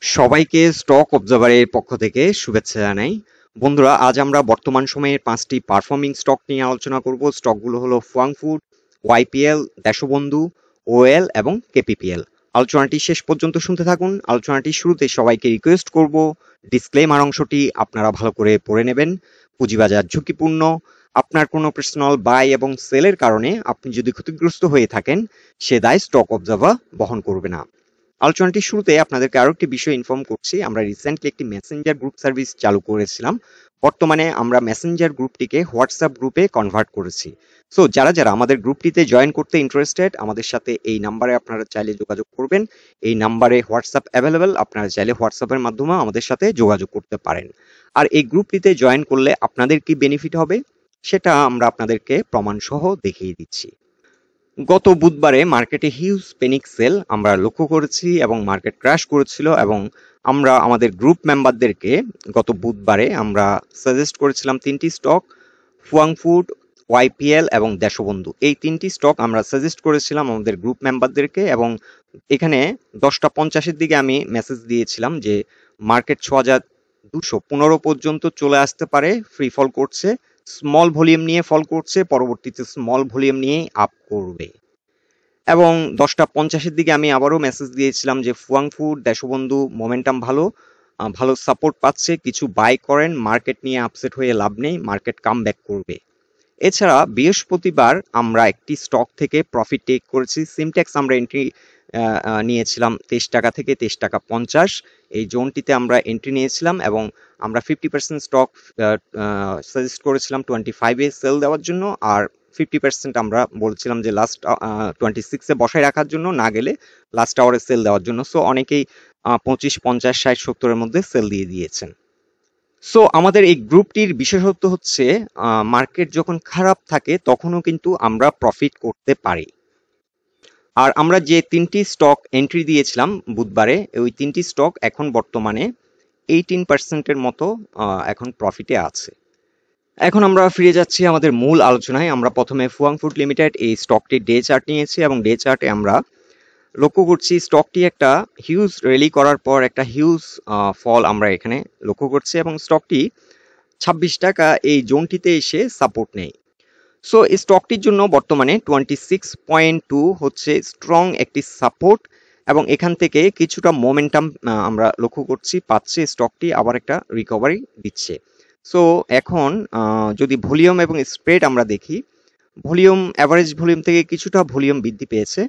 সবাইকে স্টক অবজারভারের পক্ষ থেকে শুভেচ্ছা জানাই। বন্ধুরা, আজ আমরা বর্তমান সময়ের 5টি পারফর্মিং স্টক নিয়ে আলোচনা করব। স্টকগুলো হলো Fu-Wang food, YPL, Deshbandhu, OL এবং কেপিপিএল। আলোচনাটি শেষ পর্যন্ত শুনতে থাকুন। আলোচনাটি শুরুতে সবাইকে রিকোয়েস্ট করব, ডিসক্লেমার অংশটি আপনারা ভালো করে পড়ে নেবেন। পুঁজিবাজার ঝুঁকিপূর্ণ। আপনার কোনো পার্সোনাল বাই এবং সেলের কারণে আপনি যদি ক্ষতিগ্রস্ত হয়ে থাকেন, সে দায় স্টক অবজারভার বহন করবে না। আলোচনাটির শুরুতে আপনাদেরকে আরো একটি বিষয় ইনফর্ম করছি। আমরা রিসেন্টলি একটি মেসেঞ্জার গ্রুপ সার্ভিস চালু করেছিলাম। বর্তমানে আমরা মেসেঞ্জার গ্রুপটিকে হোয়াটসঅ্যাপ গ্রুপে কনভার্ট করেছি। সো যারা আমাদের গ্রুপটিতে জয়েন করতে ইন্টারেস্টেড, আমাদের সাথে এই নাম্বারে আপনারা চাইলে যোগাযোগ করবেন। এই নাম্বারে হোয়াটসঅ্যাপ অ্যাভেলেবেল, আপনারা চাইলে হোয়াটসঅ্যাপের মাধ্যমে আমাদের সাথে যোগাযোগ করতে পারেন। আর এই গ্রুপটিতে জয়েন করলে আপনাদের কি বেনিফিট হবে সেটা আমরা আপনাদেরকে প্রমাণ সহ দেখিয়ে দিচ্ছি। গত বুধবারে মার্কেটে হিউজ প্যানিক সেল আমরা লক্ষ্য করেছি এবং মার্কেট ক্র্যাশ করেছিল, এবং আমরা আমাদের গ্রুপ মেম্বারদেরকে গত বুধবারে আমরা সাজেস্ট করেছিলাম 3টি স্টক, ফুয়াং ফুড, ওয়াইপিএল এবং দেশবন্ধু। এই 3টি স্টক আমরা সাজেস্ট করেছিলাম আমাদের গ্রুপ মেম্বারদেরকে, এবং এখানে 10:50-এর দিকে আমি মেসেজ দিয়েছিলাম যে মার্কেট 6215 পর্যন্ত চলে আসতে পারে, ফ্রি ফল করছে, স্মল ভলিউম নিয়ে ফল করছে, পরবর্তীতে স্মল ভলিউম নিয়ে আপ করবে। এবং 10:50-এর দিকে আমি আবারও মেসেজ দিয়েছিলাম যে ফুয়াং ফুড, দেশবন্ধু মোমেন্টাম ভালো, ভালো সাপোর্ট পাচ্ছে, কিছু বাই করেন, মার্কেট নিয়ে আপসেট হয়ে লাভ নেই, মার্কেট কাম ব্যাক করবে। এছাড়া বৃহস্পতিবার আমরা একটি স্টক থেকে প্রফিট টেক করেছি। সিমটেক্স আমরা এন্ট্রি নিয়েছিলাম 23 টাকা থেকে 23 টাকা 50, এই জোনটিতে আমরা এন্ট্রি নিয়েছিলাম, এবং আমরা 50% স্টক সাজেস্ট করেছিলাম 25-এ সেল দেওয়ার জন্য, আর 50% আমরা বলছিলাম যে লাস্ট 26-এ বসায় রাখার জন্য, না গেলে লাস্ট আওয়ারে সেল দেওয়ার জন্য। সো অনেকেই 25, 50, 60, 70-এর মধ্যে সেল দিয়ে দিয়েছেন। সো আমাদের এই গ্রুপটির বিশেষত্ব হচ্ছে মার্কেট যখন খারাপ থাকে তখনও কিন্তু আমরা প্রফিট করতে পারি। আর আমরা যে 3টি স্টক এন্ট্রি দিয়েছিলাম বুধবারে, ওই 3টি স্টক এখন বর্তমানে 18%-এর মতো এখন প্রফিটে আছে। এখন আমরা ফিরে যাচ্ছি আমাদের মূল আলোচনায়। আমরা প্রথমে ফুয়াং ফুড লিমিটেড এই স্টকটির ডে চার্ট নিয়েছি, এবং ডে চার্টে আমরা লক্ষ্য করছি স্টকটি একটা হিউজ র্যালি করার পর একটা হিউজ ফল আমরা এখানে লক্ষ্য করছি, এবং স্টকটি 26 টাকা এই জোনটিতে এসে সাপোর্ট নেই। সো এই স্টকটির জন্য বর্তমানে 26.2 হচ্ছে স্ট্রং একটি সাপোর্ট, এবং এখান থেকে কিছুটা মোমেন্টাম আমরা লক্ষ্য করছি পাচ্ছে, স্টকটি আবার একটা রিকভারি দিচ্ছে। সো এখন যদি ভলিউম এবং স্প্রেড আমরা দেখি, ভলিউম অ্যাভারেজ ভলিউম থেকে কিছুটা ভলিউম বৃদ্ধি পেয়েছে,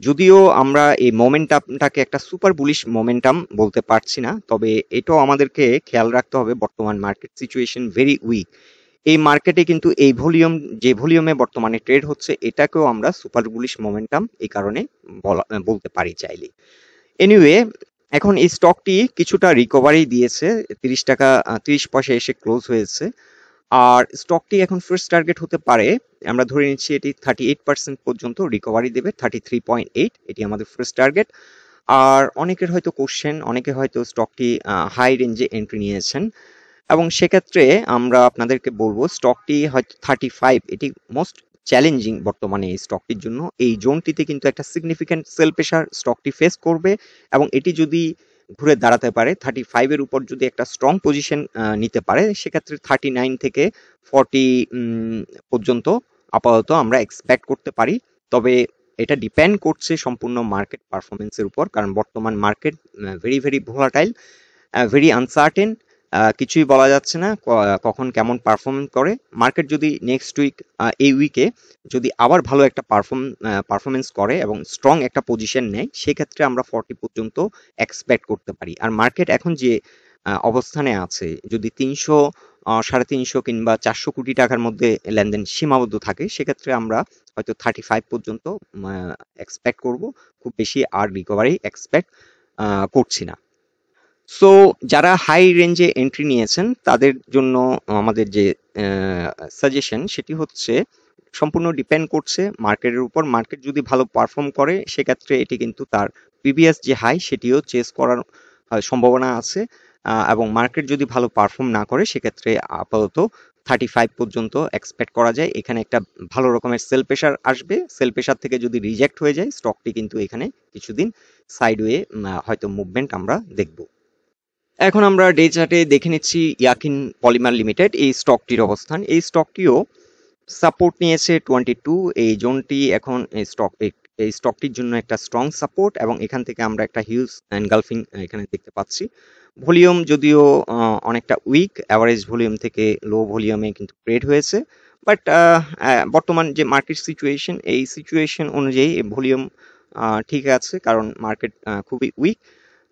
যদিও আমরা এই মোমেন্টামটাকে একটা সুপার বুলিশ মোমেন্টাম বলতে পারছি না, তবে এটাও আমাদেরকে খেয়াল রাখতে হবে বর্তমান মার্কেট সিচুয়েশন ভেরি উইক। এই মার্কেটে কিন্তু এই ভলিউম, যে ভলিউমে বর্তমানে ট্রেড হচ্ছে, এটাকেও আমরা সুপার বুলিশ মোমেন্টাম এই কারণে বলতে পারি চাইলে। এনিওয়ে, এখন এই স্টকটি কিছুটা রিকভারি দিয়েছে, 30 টাকা 30 পয়সা এসে ক্লোজ হয়েছে। আর স্টকটি এখন ফার্স্ট টার্গেট হতে পারে, আমরা ধরে নিচ্ছি এটি 38% পর্যন্ত রিকভারি দেবে, 33.8 এটি আমাদের ফার্স্ট টার্গেট। আর অনেকের হয়তো কোশ্চেন, অনেকে হয়তো স্টকটি হাই রেঞ্জে এন্ট্রি নিয়েছেন, এবং সেক্ষেত্রে আমরা আপনাদেরকে বলবো স্টকটি হয়তো 35, এটি মোস্ট চ্যালেঞ্জিং বর্তমানে এই স্টকটির জন্য। এই জোনটিতে কিন্তু একটা সিগনিফিক্যান্ট সেল প্রেশার স্টকটি ফেস করবে, এবং এটি যদি ঘুরে দাঁড়াতে পারে 35-এর উপর, যদি একটা স্ট্রং পজিশন নিতে পারে, সেক্ষেত্রে 39 থেকে 40 পর্যন্ত আপাতত আমরা এক্সপেক্ট করতে পারি। তবে এটা ডিপেন্ড করছে সম্পূর্ণ মার্কেট পারফরমেন্সের উপর, কারণ বর্তমান market very volatile, very uncertain, কিছুই বলা যাচ্ছে না কখন কেমন পারফরমেন্স করে মার্কেট। যদি নেক্সট উইক, এই উইকে যদি আবার ভালো একটা পারফরমেন্স করে এবং স্ট্রং একটা পজিশন নেয়, সেক্ষেত্রে আমরা 40 পর্যন্ত এক্সপেক্ট করতে পারি। আর মার্কেট এখন যে অবস্থানে আছে, যদি 300, 350 কিংবা 400 কোটি টাকার মধ্যে লেনদেন সীমাবদ্ধ থাকে, সেক্ষেত্রে আমরা হয়তো 35 পর্যন্ত এক্সপেক্ট করব, খুব বেশি আর রিকভারি এক্সপেক্ট করছি না। সো যারা হাই রেঞ্জে এন্ট্রি নিয়েছেন তাদের জন্য আমাদের যে সাজেশন, সেটি হচ্ছে সম্পূর্ণ ডিপেন্ড করছে মার্কেটের উপর। মার্কেট যদি ভালো পারফর্ম করে, সেক্ষেত্রে এটি কিন্তু তার প্রিভিয়াস যে হাই সেটিও চেস করার সম্ভাবনা আছে, এবং মার্কেট যদি ভালো পারফর্ম না করে, সেক্ষেত্রে আপাতত 35 পর্যন্ত এক্সপেক্ট করা যায়। এখানে একটা ভালো রকমের সেল প্রেসার আসবে। সেল প্রেসার থেকে যদি রিজেক্ট হয়ে যায় স্টকটি কিন্তু এখানে কিছুদিন সাইডওয়ে হয়তো মুভমেন্ট আমরা দেখব। এখন আমরা ডে চার্টে দেখে নিচ্ছি ইয়াকিন পলিমার লিমিটেড এই স্টকটির অবস্থান। এই স্টকটিও সাপোর্ট নিয়েছে 22। এই জোনটি এখন এই স্টকটির জন্য একটা স্ট্রং সাপোর্ট এবং এখান থেকে আমরা একটা হিউজ এনগালফিং এখানে দেখতে পাচ্ছি। ভলিউম যদিও অনেকটা উইক, অ্যাভারেজ ভলিউম থেকে লো ভলিউমে কিন্তু ট্রেড হয়েছে, বাট বর্তমান যে মার্কেট সিচুয়েশন এই সিচুয়েশন অনুযায়ী ভলিউম ঠিক আছে, কারণ মার্কেট খুবই উইক।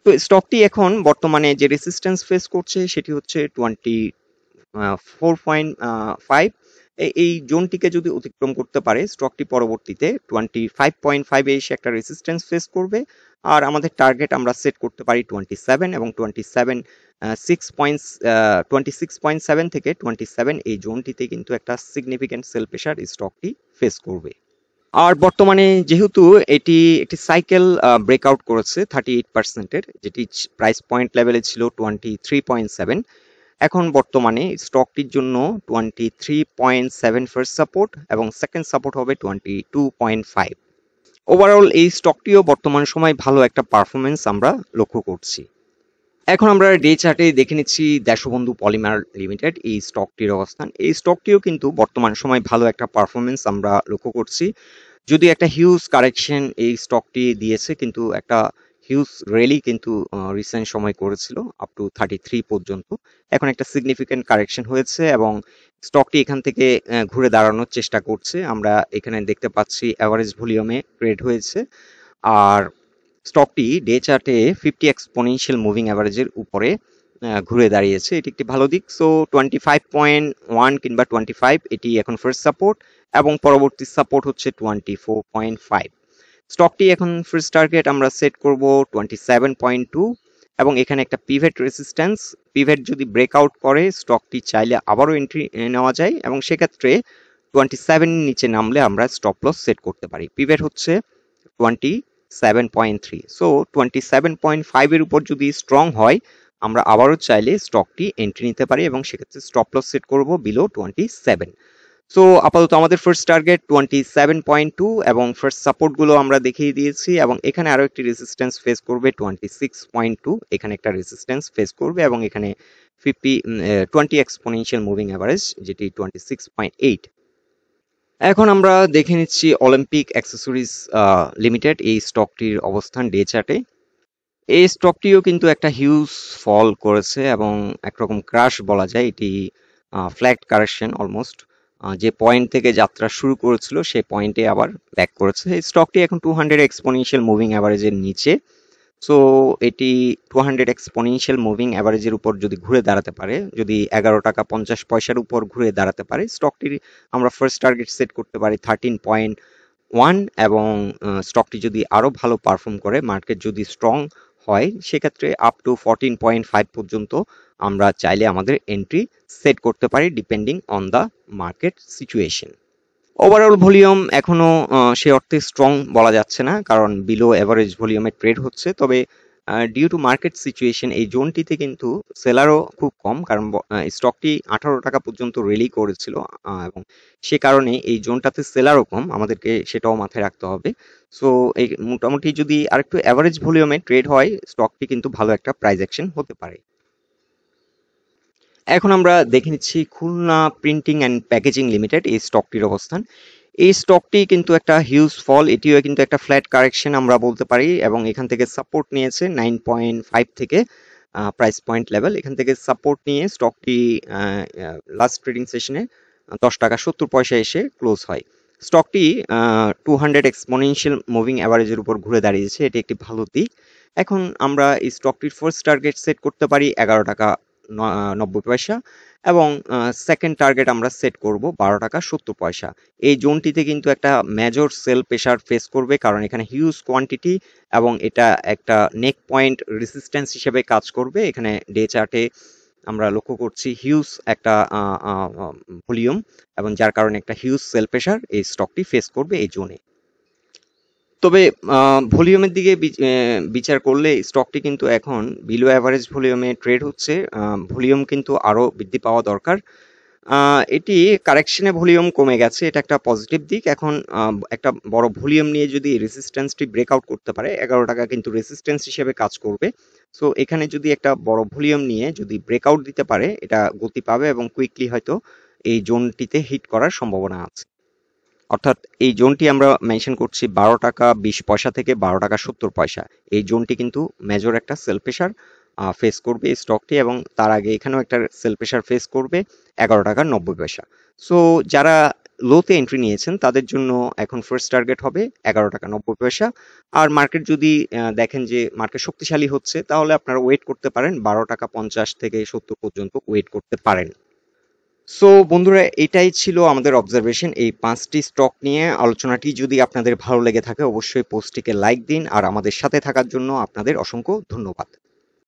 তো স্টকটি এখন বর্তমানে যে রেসিস্ট্যান্স ফেস করছে সেটি হচ্ছে 24.5। এই জোনটিকে যদি অতিক্রম করতে পারে স্টকটি পরবর্তীতে 25.5 এসে একটা রেসিস্ট্যান্স ফেস করবে। আর আমাদের টার্গেট আমরা সেট করতে পারি 27 এবং 26.7 থেকে 27 এই জোনটিতে কিন্তু একটা সিগনিফিক্যান্ট সেল প্রেসার স্টকটি ফেস করবে। আর বর্তমানে যেহেতু এটি একটি সাইকেল ব্রেকআউট করেছে 38%-এর, যেটি প্রাইস পয়েন্ট লেভেলে ছিল 23.7, এখন বর্তমানে স্টকটির জন্য 23.7 ফার্স্ট সাপোর্ট এবং সেকেন্ড সাপোর্ট হবে 22.5। ওভারঅল এই স্টকটিও বর্তমান সময় ভালো একটা পারফরমেন্স আমরা লক্ষ্য করছি। এখন আমরা ডে চার্টে দেখে নিচ্ছি দেশবন্ধু পলিমার লিমিটেড এই স্টকটির অবস্থান। এই স্টকটিও কিন্তু বর্তমান সময় ভালো একটা পারফরমেন্স আমরা লক্ষ্য করছি। যদি একটা হিউজ কারেকশন এই স্টকটি দিয়েছে, কিন্তু একটা হিউজ র্যালি কিন্তু রিসেন্ট সময় করেছিল আপ টু 33 পর্যন্ত। এখন একটা সিগনিফিক্যান্ট কারেকশন হয়েছে এবং স্টকটি এখান থেকে ঘুরে দাঁড়ানোর চেষ্টা করছে। আমরা এখানে দেখতে পাচ্ছি অ্যাভারেজ ভলিউমে ট্রেড হয়েছে। আর স্টকটি ডে চার্টে 50 এক্সপোনেনশিয়াল মুভিং অ্যাভারেজের উপরে ঘুরে দাঁড়িয়েছে, এটি একটি ভালো দিক। সো 25.1 কিংবা 25 এটি এখন ফার্স্ট সাপোর্ট এবং পরবর্তী সাপোর্ট হচ্ছে 24.5। স্টকটি এখন ফার্স্ট টার্গেট আমরা সেট করব 27.2 এবং এখানে একটা পিভট রেসিস্ট্যান্স। পিভট যদি ব্রেকআউট করে স্টকটি চাইলে আবারও এন্ট্রি নেওয়া যায় এবং সেক্ষেত্রে 27 নিচে নামলে আমরা স্টপ লস সেট করতে পারি। পিভট হচ্ছে 27.3। সো 27.5 এর উপর যদি স্ট্রং হয় আমরা আবারও চাইলে স্টকটি এন্ট্রি নিতে পারি এবং সেক্ষেত্রে স্টপ লস সেট করব বিলো 27। সো আপাতত আমাদের ফার্স্ট টার্গেট 27.2 এবং ফার্স্ট সাপোর্ট গুলো আমরা দেখিয়ে দিয়েছি এবং এখানে আরো একটি রেজিস্ট্যান্স ফেস করবে 26.2। এখানে একটা রেজিস্ট্যান্স ফেস করবে এবং এখানে 20 এক্সপোনেনশিয়াল মুভিং অ্যাভারেজ যেটি 26.8। এখন আমরা দেখে নিচ্ছি অলিম্পিক অ্যাক্সেসরিজ লিমিটেড এই স্টকটির অবস্থান ডে চার্টে। এই স্টকটিও কিন্তু একটা হিউজ ফল করেছে এবং একরকম ক্রাশ বলা যায়। এটি ফ্ল্যাট কারেকশন অলমোস্ট, যে পয়েন্ট থেকে যাত্রা শুরু করেছিল সেই পয়েন্টে আবার ব্যাক করেছে। এই স্টকটি এখন 200 এক্সপোনেনশিয়াল মুভিং অ্যাভারেজের নিচে। সো এটি 200 এক্সপোনেনশিয়াল মুভিং অ্যাভারেজের উপর যদি ঘুরে দাঁড়াতে পারে, যদি 11 টাকা 50 পয়সার উপর ঘুরে দাঁড়াতে পারে, স্টকটির আমরা ফার্স্ট টার্গেট সেট করতে পারি 13.1 এবং স্টকটি যদি আরো ভালো পারফর্ম করে, মার্কেট যদি স্ট্রং হয়, সেক্ষেত্রে আপ টু 14.5 পর্যন্ত আমরা চাইলে আমাদের এন্ট্রি সেট করতে পারি depending on the market situation. Overall volume এখনো সে অর্থে স্ট্রং বলা যাচ্ছে না, কারণ বিলো এভারেজ ভলিউমে ট্রেড হচ্ছে। তবে ডিউ টু মার্কেট সিচুয়েশন এই জোনটিতে কিন্তু সেলারও খুব কম, কারণ স্টকটি 18 টাকা পর্যন্ত রেলি করেছিল এবং সে কারণে এই জোনটাতে সেলারও কম, আমাদেরকে সেটাও মাথায় রাখতে হবে। সো এই মোটামুটি যদি আরেকটু এভারেজ ভলিউমে ট্রেড হয় স্টকটি কিন্তু ভালো একটা প্রাইস অ্যাকশন হতে পারে। এখন আমরা দেখে নিচ্ছি Khulna printing and packaging limited এই স্টকটির অবস্থান। এই স্টকটি কিন্তু একটা হিউজ ফল, এটিও কিন্তু একটা ফ্ল্যাট কারেকশন আমরা বলতে পারি এবং এখান থেকে সাপোর্ট নিয়েছে 9.5 থেকে প্রাইস পয়েন্ট লেভেল। এখান থেকে সাপোর্ট নিয়ে স্টকটি লাস্ট ট্রেডিং সেশনে 10 টাকা 70 পয়সা এসে ক্লোজ হয়। স্টকটি 200 এক্সপোনেনশিয়াল মুভিং অ্যাভারেজের উপর ঘুরে দাঁড়িয়েছে, এটি একটি ভালো দিক। এখন আমরা এই স্টকটির ফার্স্ট টার্গেট সেট করতে পারি 11 টাকা 90 পয়সা এবং সেকেন্ড টার্গেট আমরা সেট করব 12 টাকা 70 পয়সা। এই জোনটিতে কিন্তু একটা মেজর সেল প্রেসার ফেস করবে, কারণ এখানে হিউজ কোয়ান্টিটি এবং এটা একটা নেক পয়েন্ট রেজিস্ট্যান্স হিসেবে কাজ করবে। এখানে ডে চার্টে আমরা লক্ষ্য করছি হিউজ একটা ভলিউম এবং যার কারণে একটা হিউজ সেল প্রেসার এই স্টকটি ফেস করবে এই জোনে। তবে ভলিউমের দিকে বিচার করলে স্টকটি কিন্তু এখন বিলো অ্যাভারেজ ভলিউমে ট্রেড হচ্ছে। ভলিউম কিন্তু আরো বৃদ্ধি পাওয়া দরকার। এটি কারেকশনে ভলিউম কমে গেছে, এটা একটা পজিটিভ দিক। এখন একটা বড় ভলিউম নিয়ে যদি রেসিস্ট্যান্সটি ব্রেকআউট করতে পারে, 11 টাকা কিন্তু রেসিস্ট্যান্স হিসেবে কাজ করবে। সো এখানে যদি একটা বড় ভলিউম নিয়ে যদি ব্রেকআউট দিতে পারে, এটা গতি পাবে এবং কুইকলি হয়তো এই জোনটিতে হিট করার সম্ভাবনা আছে। অর্থাৎ এই জোনটি আমরা মেনশন করছি 12 টাকা 20 পয়সা থেকে 12 টাকা 70 পয়সা। এই জোনটি কিন্তু মেজর একটা সেল প্রেশার ফেস করবে এই স্টকটি, এবং তার আগে এখানেও একটা সেল প্রেশার ফেস করবে 11 টাকা 90 পয়সা। সো যারা লোতে এন্ট্রি নিয়েছেন তাদের জন্য এখন ফার্স্ট টার্গেট হবে 11 টাকা 90 পয়সা। আর মার্কেট যদি দেখেন যে মার্কেট শক্তিশালী হচ্ছে, তাহলে আপনারা ওয়েট করতে পারেন 12 টাকা 50 থেকে 70 পর্যন্ত ওয়েট করতে পারেন। সো বন্ধুরা, এটাই ছিল আমাদের অবজারভেশন এই 5টি স্টক নিয়ে। আলোচনাটি যদি আপনাদের ভালো লেগে থাকে অবশ্যই পোস্টটিকে লাইক দিন, আর আমাদের সাথে থাকার জন্য আপনাদের অসংখ্য ধন্যবাদ।